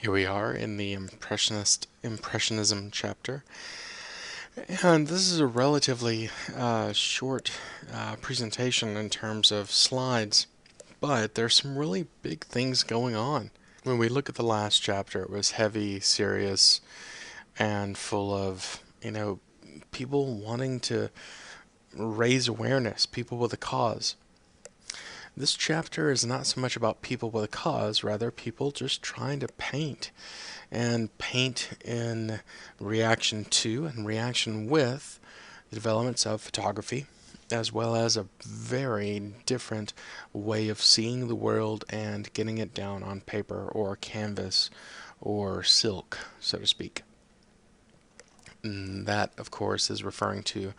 Here we are in the Impressionism chapter, and this is a relatively short presentation in terms of slides, but there's some really big things going on. When we look at the last chapter, it was heavy, serious, and full of, people wanting to raise awareness, people with a cause. This chapter is not so much about people with a cause, rather people just trying to paint and paint in reaction to and reaction with the developments of photography, as well as a very different way of seeing the world and getting it down on paper or canvas or silk, so to speak. And that, of course, is referring to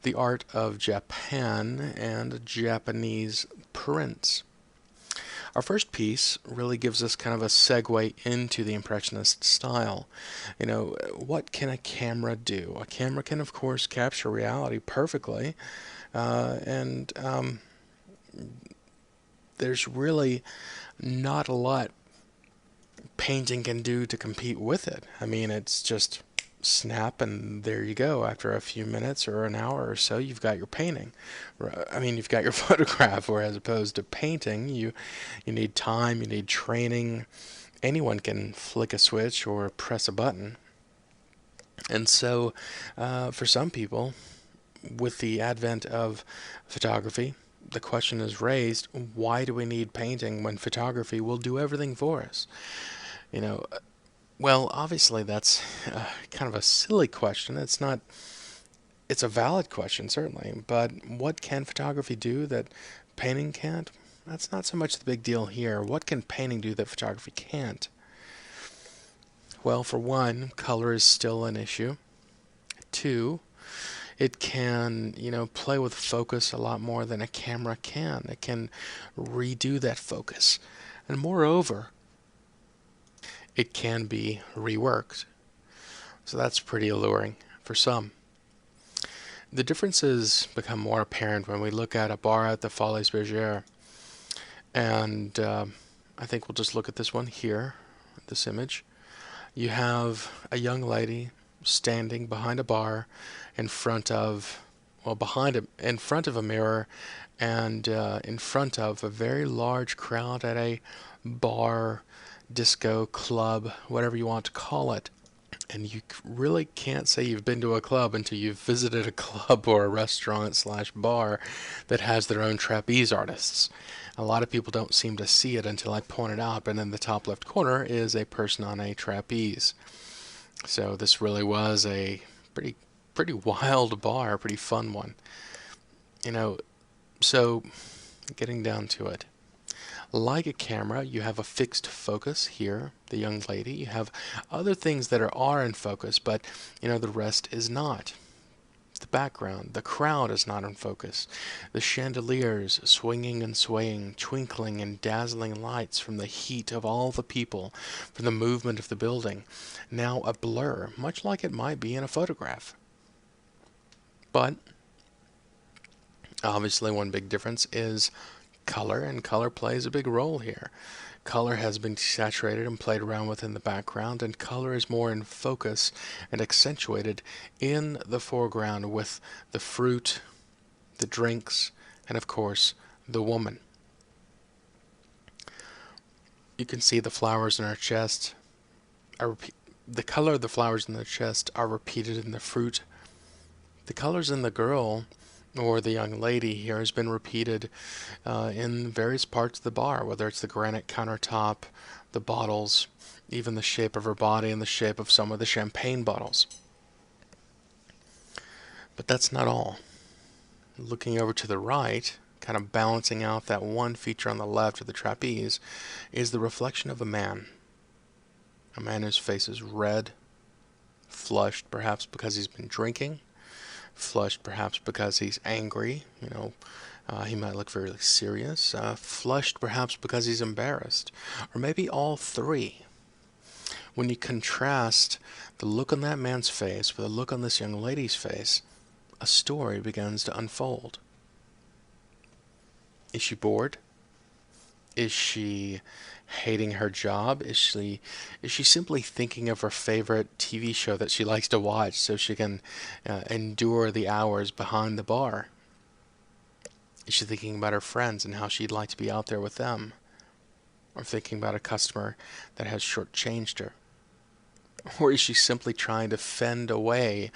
the art of Japan and Japanese prints. Our first piece really gives us kind of a segue into the Impressionist style. What can a camera do? A camera can, of course, capture reality perfectly, and there's really not a lot painting can do to compete with it. I mean, it's just snap and there you go. After a few minutes or an hour or so, you've got your painting. I mean, you've got your photograph, where as opposed to painting, you need time, you need training. Anyone can flick a switch or press a button. And so, for some people, with the advent of photography, the question is raised, why do we need painting when photography will do everything for us? You know, well, obviously that's kind of a silly question. It's a valid question, certainly, but what can photography do that painting can't? That's not so much the big deal here. What can painting do that photography can't? Well, for one, color is still an issue. Two, it can, play with focus a lot more than a camera can. It can redo that focus. And moreover, it can be reworked. So that's pretty alluring for some. The differences become more apparent when we look at a bar at the Folies Bergère. And I think we'll just look at this one here, this image. You have a young lady standing behind a bar in front of, in front of a mirror and in front of a very large crowd at a bar, disco, club, whatever you want to call it. And you really can't say you've been to a club until you've visited a club or a restaurant slash bar that has their own trapeze artists. A lot of people don't seem to see it until I point it out, but in the top left corner is a person on a trapeze. So this really was a pretty wild bar, pretty fun one. You know, so getting down to it. Like a camera, you have a fixed focus here, the young lady. You have other things that are in focus, but the rest is not. The background, the crowd is not in focus. The chandeliers swinging and swaying, twinkling and dazzling lights from the heat of all the people, from the movement of the building, now a blur, much like it might be in a photograph. But obviously, one big difference is color, and color plays a big role here. Color has been saturated and played around with in the background, and color is more in focus and accentuated in the foreground with the fruit, the drinks, and of course, the woman. You can see the flowers in her chest. The color of the flowers in the chest are repeated in the fruit. The colors in the girl or the young lady here has been repeated in various parts of the bar, whether it's the granite countertop, the bottles, even the shape of her body and the shape of some of the champagne bottles. But that's not all. Looking over to the right, kind of balancing out that one feature on the left of the trapeze, is the reflection of a man. A man whose face is red, flushed perhaps because he's been drinking, flushed perhaps because he's angry, he might look very serious, flushed perhaps because he's embarrassed, or maybe all three. When you contrast the look on that man's face with the look on this young lady's face, a story begins to unfold. Is she bored? Is she hating her job? Is she simply thinking of her favorite TV show that she likes to watch so she can endure the hours behind the bar? Is she thinking about her friends and how she'd like to be out there with them? Or thinking about a customer that has shortchanged her? Or is she simply trying to fend away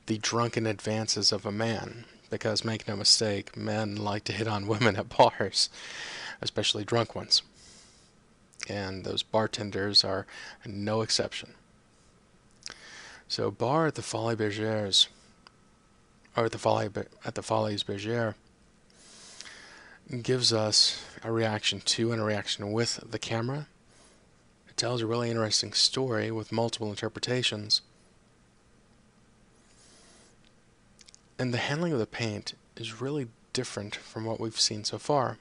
the drunken advances of a man? Because make no mistake, men like to hit on women at bars, especially drunk ones. And those bartenders are no exception. So, bar at the Folies Bergères, or at the Folies Bergères, gives us a reaction to and a reaction with the camera. It tells a really interesting story with multiple interpretations. And the handling of the paint is really different from what we've seen so far.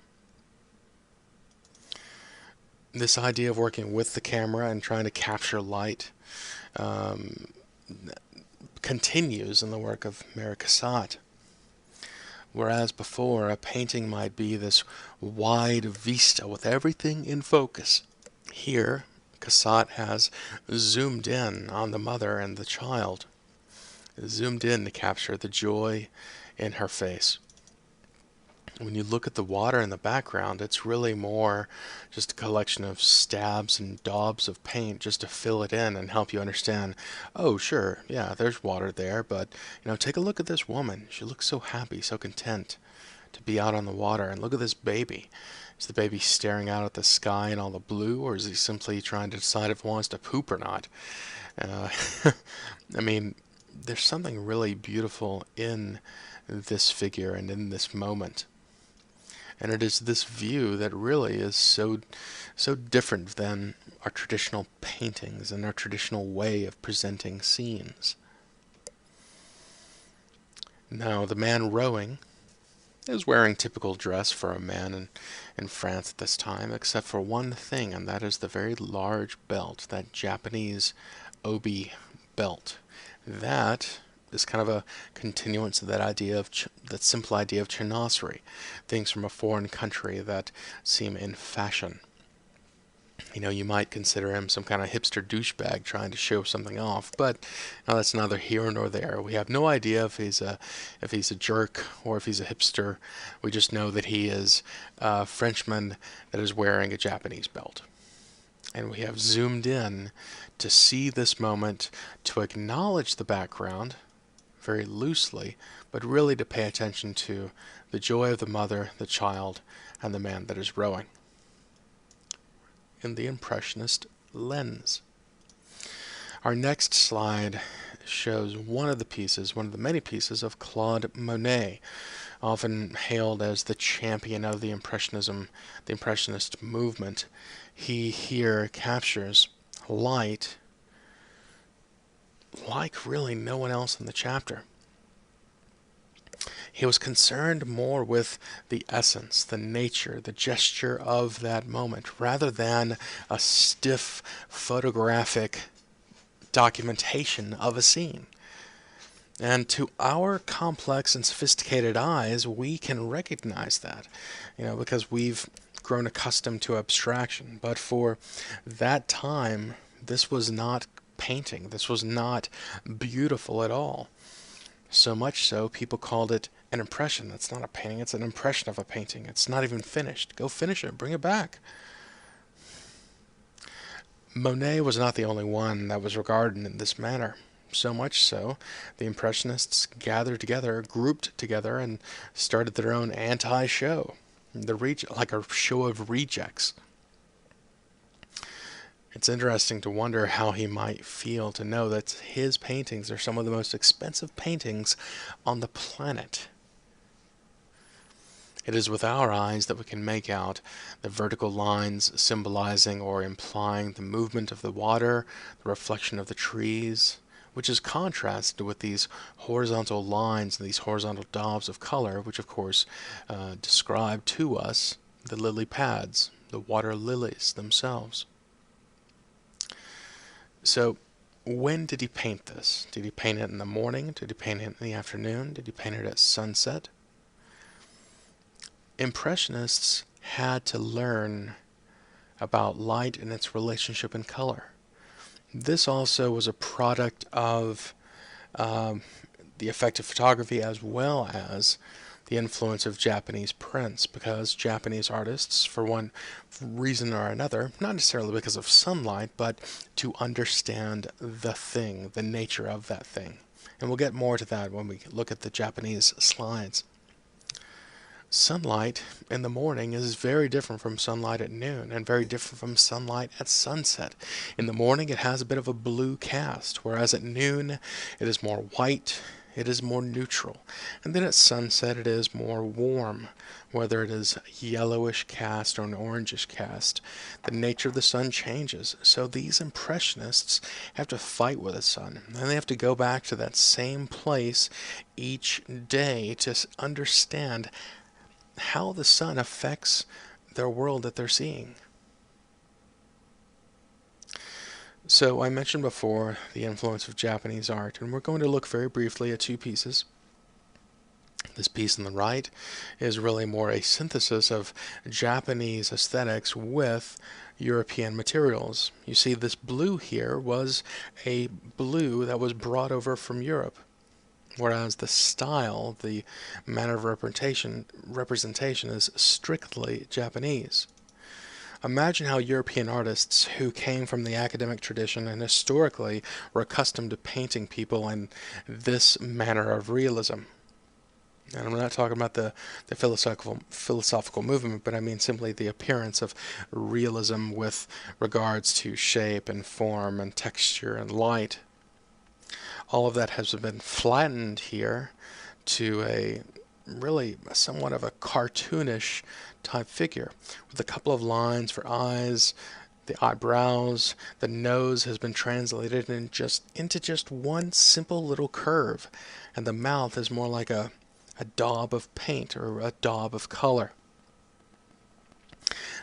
This idea of working with the camera and trying to capture light um, continues in the work of Mary Cassatt. Whereas before, a painting might be this wide vista with everything in focus. Here, Cassatt has zoomed in on the mother and the child, zoomed in to capture the joy in her face. When you look at the water in the background, it's really more just a collection of stabs and daubs of paint just to fill it in and help you understand, oh, sure, yeah, there's water there, but, take a look at this woman. She looks so happy, so content to be out on the water. And look at this baby. Is the baby staring out at the sky and all the blue, or is he simply trying to decide if he wants to poop or not? Uh, I mean, there's something really beautiful in this figure and in this moment. And it is this view that really is so different than our traditional paintings and our traditional way of presenting scenes. Now, the man rowing is wearing typical dress for a man in France at this time, except for one thing, and that is the very large belt, that Japanese obi belt. That is kind of a continuance of that idea of that simple idea of chinoiserie, things from a foreign country that seem in fashion. You might consider him some kind of hipster douchebag trying to show something off, but that's neither here nor there. We have no idea if he's a jerk or if he's a hipster. We just know that he is a Frenchman that is wearing a Japanese belt. And we have zoomed in to see this moment, to acknowledge the background very loosely, but really to pay attention to the joy of the mother, the child, and the man that is rowing in the Impressionist lens. Our next slide shows one of the many pieces of Claude Monet, often hailed as the champion of the Impressionist movement. He here captures light like really no one else in the chapter. He was concerned more with the essence, the nature, the gesture of that moment, rather than a stiff photographic documentation of a scene. And to our complex and sophisticated eyes, we can recognize that, because we've grown accustomed to abstraction. But for that time, this was not painting. This was not beautiful at all. So much so, people called it an impression. That's not a painting, it's an impression of a painting. It's not even finished. Go finish it, bring it back. Monet was not the only one that was regarded in this manner. So much so, the Impressionists gathered together, grouped together, and started their own anti-show. Like a show of rejects. It's interesting to wonder how he might feel to know that his paintings are some of the most expensive paintings on the planet. It is with our eyes that we can make out the vertical lines symbolizing or implying the movement of the water, the reflection of the trees, which is contrasted with these horizontal lines and these horizontal daubs of color, which of course describe to us the lily pads, the water lilies themselves. So, when did he paint this? Did he paint it in the morning? Did he paint it in the afternoon? Did he paint it at sunset? Impressionists had to learn about light and its relationship in color. This also was a product of um, the effect of photography as well as the influence of Japanese prints, because Japanese artists, for one reason or another, not necessarily because of sunlight, but to understand the thing, the nature of that thing. And we'll get more to that when we look at the Japanese slides. Sunlight in the morning is very different from sunlight at noon and very different from sunlight at sunset. In the morning it has a bit of a blue cast, whereas at noon it is more white, it is more neutral. And then at sunset it is more warm, whether it is a yellowish cast or an orangish cast. The nature of the sun changes. So these impressionists have to fight with the sun, and they have to go back to that same place each day to understand how the sun affects their world that they're seeing. So I mentioned before the influence of Japanese art, and we're going to look very briefly at two pieces. This piece on the right is really more a synthesis of Japanese aesthetics with European materials. You see, this blue here was a blue that was brought over from Europe, whereas the style, the manner of representation is strictly Japanese. Imagine how European artists who came from the academic tradition and historically were accustomed to painting people in this manner of realism. And I'm not talking about the philosophical movement, but I mean simply the appearance of realism with regards to shape and form and texture and light. All of that has been flattened here to a really somewhat of a cartoonish type figure, with a couple of lines for eyes, the eyebrows, the nose has been translated into just one simple little curve, and the mouth is more like a daub of paint or a daub of color.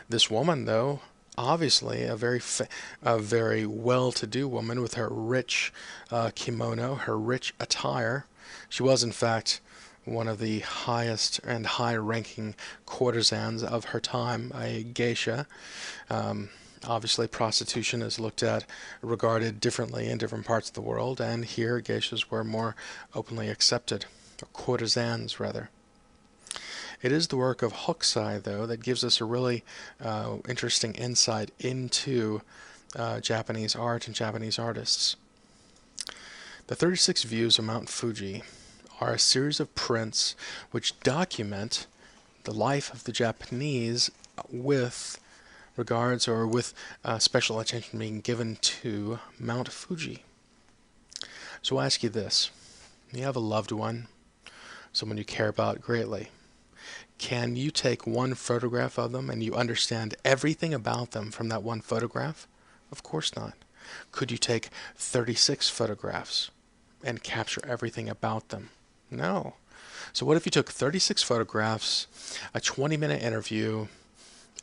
This woman, though, obviously a very well-to-do woman with her rich kimono, her rich attire. She was, in fact, one of the highest and high-ranking courtesans of her time, a geisha. Obviously, prostitution is regarded differently in different parts of the world, and here geishas were more openly accepted, or courtesans rather. It is the work of Hokusai, though, that gives us a really interesting insight into Japanese art and Japanese artists. The 36 views of Mount Fuji are a series of prints which document the life of the Japanese with regards or with special attention being given to Mount Fuji. So I ask you this. You have a loved one, someone you care about greatly. Can you take one photograph of them and you understand everything about them from that one photograph? Of course not. Could you take 36 photographs and capture everything about them? No. So what if you took 36 photographs, a 20-minute interview,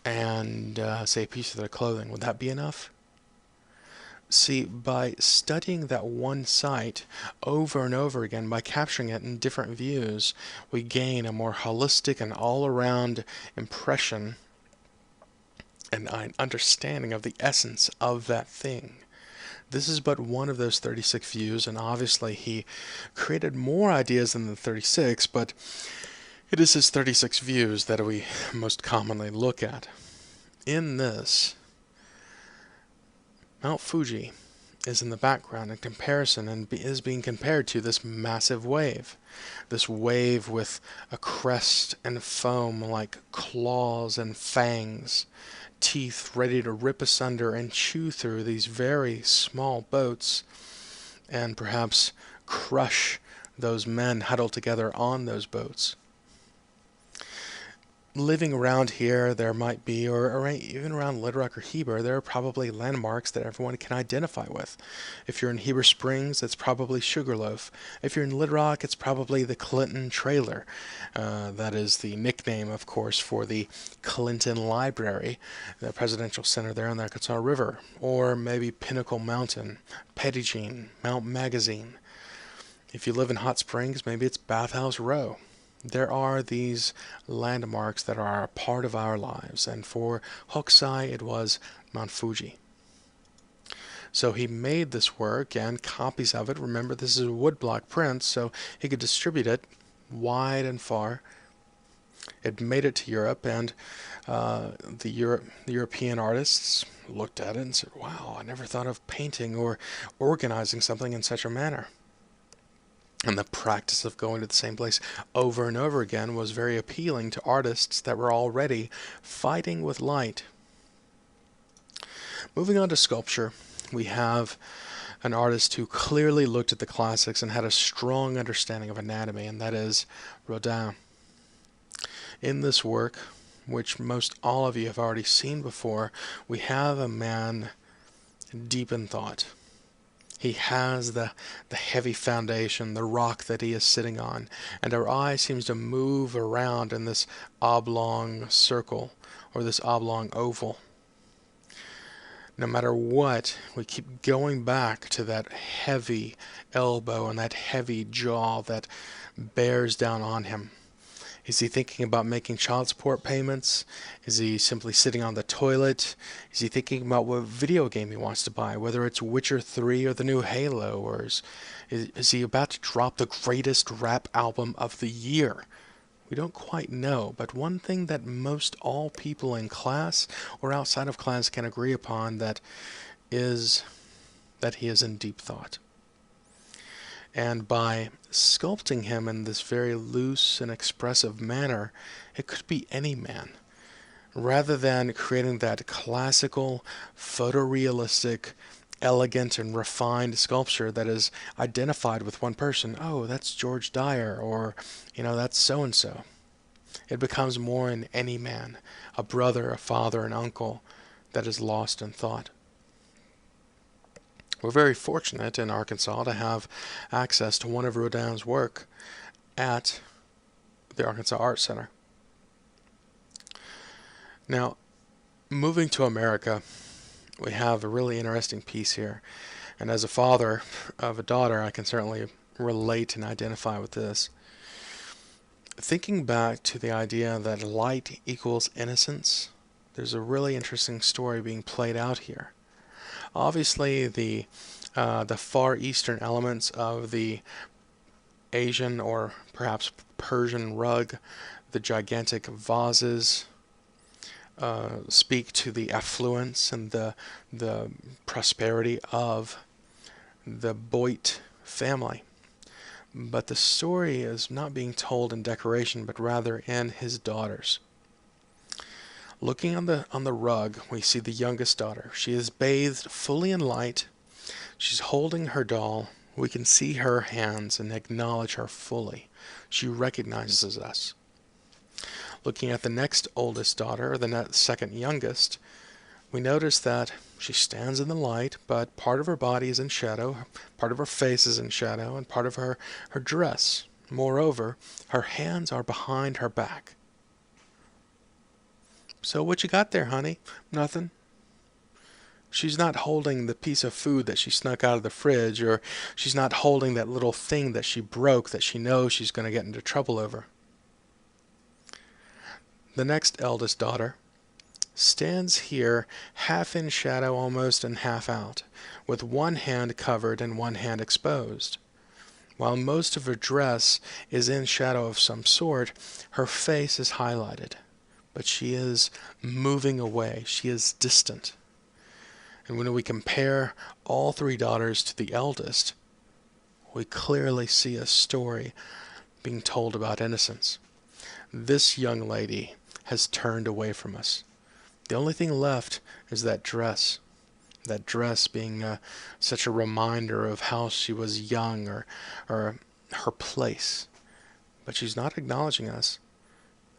and say a piece of their clothing? Would that be enough? See, by studying that one site over and over again, by capturing it in different views, we gain a more holistic and all-around impression and an understanding of the essence of that thing. This is but one of those 36 views, and obviously he created more ideas than the 36, but it is his 36 views that we most commonly look at. In this, Mount Fuji is in the background in comparison and is being compared to this massive wave. This wave with a crest and foam like claws and fangs, teeth ready to rip asunder and chew through these very small boats and perhaps crush those men huddled together on those boats. Living around here, there might be, or even around Little Rock or Heber, there are probably landmarks that everyone can identify with. If you're in Heber Springs, it's probably Sugarloaf. If you're in Little Rock, it's probably the Clinton Trailer. That is the nickname, of course, for the Clinton Library, the presidential center there on the Arkansas River. Or maybe Pinnacle Mountain, Petit Jean, Mount Magazine. If you live in Hot Springs, maybe it's Bathhouse Row. There are these landmarks that are a part of our lives, and for Hokusai it was Mount Fuji. So he made this work and copies of it. Remember, this is a woodblock print, so he could distribute it wide and far. It made it to Europe, and the European artists looked at it and said, "Wow, I never thought of painting or organizing something in such a manner." And the practice of going to the same place over and over again was very appealing to artists that were already fighting with light. Moving on to sculpture, we have an artist who clearly looked at the classics and had a strong understanding of anatomy, and that is Rodin. In this work, which most all of you have already seen before, we have a man deep in thought. He has the heavy foundation, the rock that he is sitting on, and our eye seems to move around in this oblong circle or this oblong oval. No matter what, we keep going back to that heavy elbow and that heavy jaw that bears down on him. Is he thinking about making child support payments? Is he simply sitting on the toilet? Is he thinking about what video game he wants to buy, whether it's Witcher 3 or the new Halo, or is he about to drop the greatest rap album of the year? We don't quite know, but one thing that most all people in class or outside of class can agree upon that is that he is in deep thought. And by sculpting him in this very loose and expressive manner, it could be any man. Rather than creating that classical, photorealistic, elegant and refined sculpture that is identified with one person. Oh, that's George Dyer, or, that's so-and-so. It becomes more in any man, a brother, a father, an uncle, that is lost in thought. We're very fortunate in Arkansas to have access to one of Rodin's work at the Arkansas Art Center. Now, moving to America, we have a really interesting piece here. And as a father of a daughter, I can certainly relate and identify with this. Thinking back to the idea that light equals innocence, there's a really interesting story being played out here. Obviously, the Far Eastern elements of the Asian or perhaps Persian rug, the gigantic vases, speak to the affluence and the prosperity of the Boit family. But the story is not being told in decoration, but rather in his daughters. Looking on the rug, we see the youngest daughter. She is bathed fully in light. She's holding her doll. We can see her hands and acknowledge her fully. She recognizes us. Looking at the next oldest daughter, or the second youngest, we notice that she stands in the light, but part of her body is in shadow, part of her face is in shadow, and part of her dress. Moreover, her hands are behind her back. So what you got there, honey? Nothing. She's not holding the piece of food that she snuck out of the fridge, or she's not holding that little thing that she broke that she knows she's going to get into trouble over. The next eldest daughter stands here half in shadow almost and half out, with one hand covered and one hand exposed. While most of her dress is in shadow of some sort, her face is highlighted. But she is moving away. She is distant. And when we compare all three daughters to the eldest, we clearly see a story being told about innocence. This young lady has turned away from us. The only thing left is that dress being such a reminder of how she was young or her place. But she's not acknowledging us.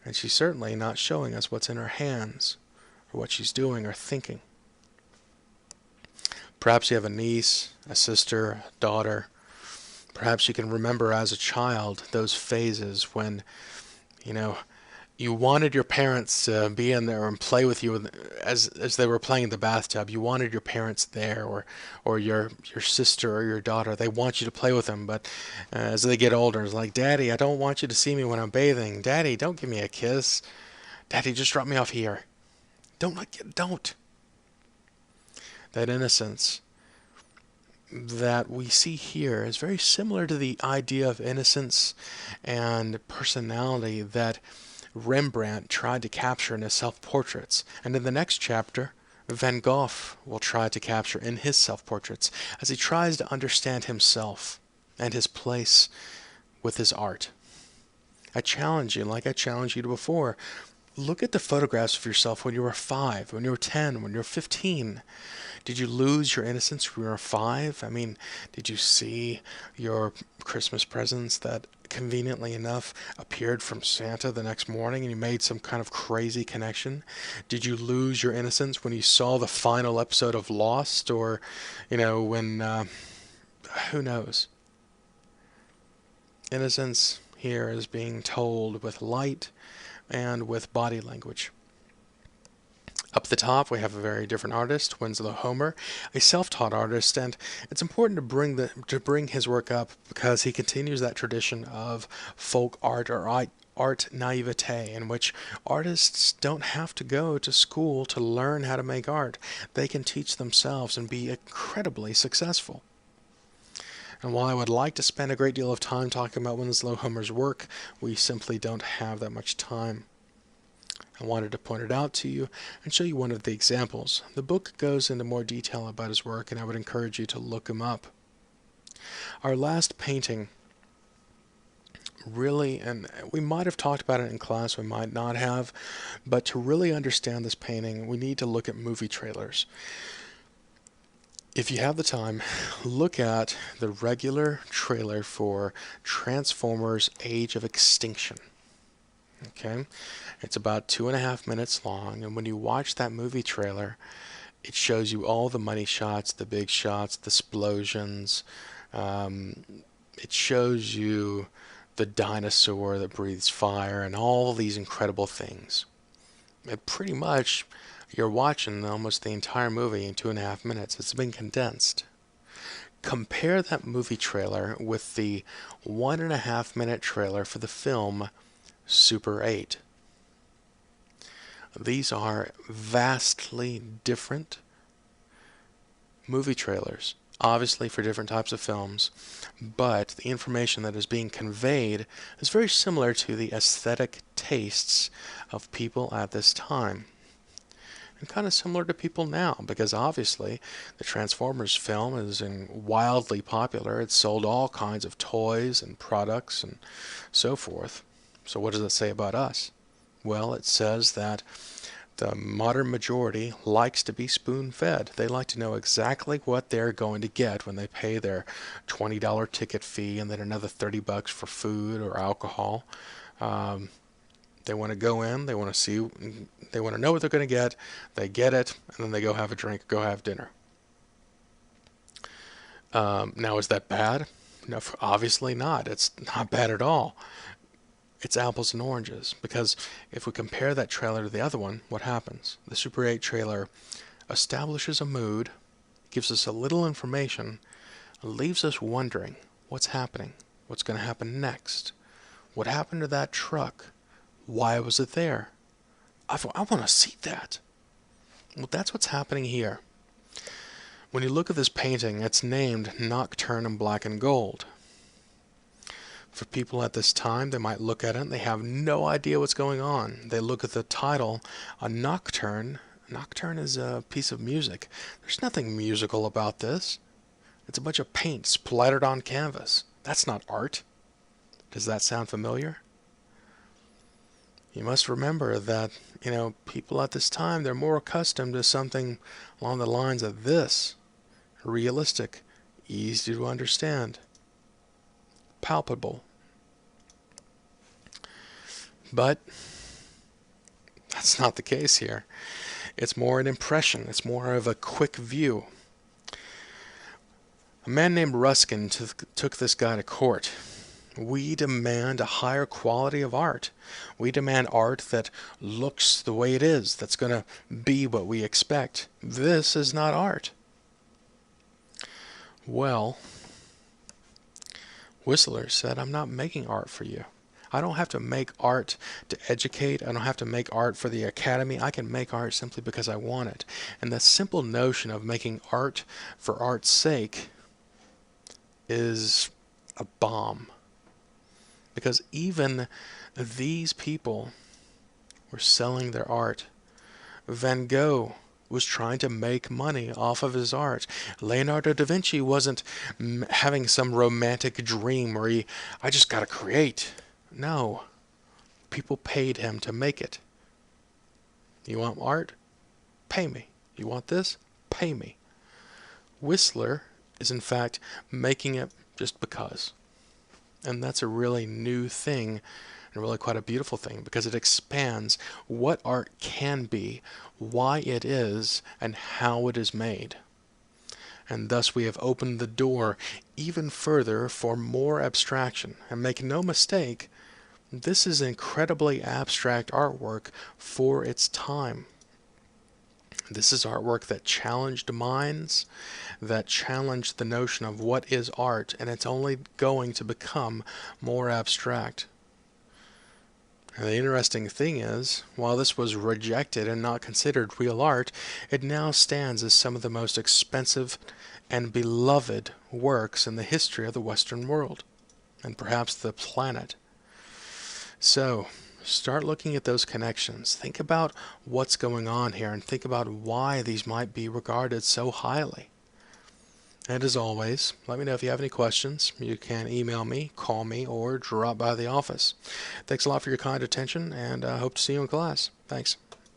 And she's certainly not showing us what's in her hands, or what she's doing or thinking. Perhaps you have a niece, a sister, a daughter. Perhaps you can remember as a child those phases when, You wanted your parents to be in there and play with you as they were playing in the bathtub. You wanted your parents there, or your sister or your daughter. They want you to play with them, but as they get older, it's like, Daddy, I don't want you to see me when I'm bathing. Daddy, don't give me a kiss. Daddy, just drop me off here. Don't. That innocence that we see here is very similar to the idea of innocence and personality that Rembrandt tried to capture in his self-portraits. And in the next chapter, Van Gogh will try to capture in his self-portraits as he tries to understand himself and his place with his art. I challenge you, like I challenged you before, look at the photographs of yourself when you were 5, when you were 10, when you were 15. Did you lose your innocence when you were 5? I mean, did you see your Christmas presents that conveniently enough appeared from Santa the next morning and you made some kind of crazy connection? Did you lose your innocence when you saw the final episode of Lost, or, when, who knows? Innocence here is being told with light and with body language. Up at the top, we have a very different artist, Winslow Homer, a self-taught artist, and it's important to bring his work up because he continues that tradition of folk art or art naivete, in which artists don't have to go to school to learn how to make art. They can teach themselves and be incredibly successful. And while I would like to spend a great deal of time talking about Winslow Homer's work, we simply don't have that much time. I wanted to point it out to you and show you one of the examples. The book goes into more detail about his work, and I would encourage you to look him up. Our last painting really, and we might have talked about it in class, we might not have, but to really understand this painting, we need to look at movie trailers. If you have the time, look at the regular trailer for Transformers: Age of Extinction. Okay? It's about 2.5 minutes long, and when you watch that movie trailer, it shows you all the money shots, the big shots, the explosions. It shows you the dinosaur that breathes fire and all these incredible things. And pretty much, you're watching almost the entire movie in 2.5 minutes. It's been condensed. Compare that movie trailer with the 1.5 minute trailer for the film Super 8. These are vastly different movie trailers, obviously for different types of films, but the information that is being conveyed is very similar to the aesthetic tastes of people at this time. And kind of similar to people now, because obviously the Transformers film is wildly popular. It's sold all kinds of toys and products and so forth. So what does it say about us? Well, it says that the modern majority likes to be spoon-fed. They like to know exactly what they're going to get when they pay their $20 ticket fee and then another $30 for food or alcohol. They want to go in, they want to see, they want to know what they're going to get, they get it, and then they go have a drink, go have dinner. Now, is that bad? No, obviously not. It's not bad at all. It's apples and oranges, because if we compare that trailer to the other one, what happens? The Super 8 trailer establishes a mood, gives us a little information, leaves us wondering what's happening, what's going to happen next, what happened to that truck, why was it there? I want to see that. Well, that's what's happening here. When you look at this painting, it's named Nocturne in Black and Gold. For people at this time, they might look at it and they have no idea what's going on. They look at the title, a nocturne. Nocturne is a piece of music. There's nothing musical about this. It's a bunch of paint splattered on canvas. That's not art. Does that sound familiar? You must remember that, people at this time, they're more accustomed to something along the lines of this. Realistic, easy to understand, palpable. But that's not the case here. It's more an impression. It's more of a quick view. A man named Ruskin took this guy to court. We demand a higher quality of art. We demand art that looks the way it is, that's going to be what we expect. This is not art. Well, Whistler said, I'm not making art for you. I don't have to make art to educate. I don't have to make art for the academy. I can make art simply because I want it. And the simple notion of making art for art's sake is a bomb. Because even these people were selling their art. Van Gogh was trying to make money off of his art. Leonardo da Vinci wasn't having some romantic dream where I just got to create. No, people paid him to make it. You want art? Pay me. You want this? Pay me. Whistler is in fact making it just because. And that's a really new thing and really quite a beautiful thing because it expands what art can be, why it is, and how it is made. And thus we have opened the door even further for more abstraction. And make no mistake, this is incredibly abstract artwork for its time. This is artwork that challenged minds, that challenged the notion of what is art, and it's only going to become more abstract. And the interesting thing is, while this was rejected and not considered real art, it now stands as some of the most expensive and beloved works in the history of the Western world, and perhaps the planet. So, start looking at those connections. Think about what's going on here and think about why these might be regarded so highly. And as always, let me know if you have any questions. You can email me, call me, or drop by the office. Thanks a lot for your kind attention, and I hope to see you in class. Thanks.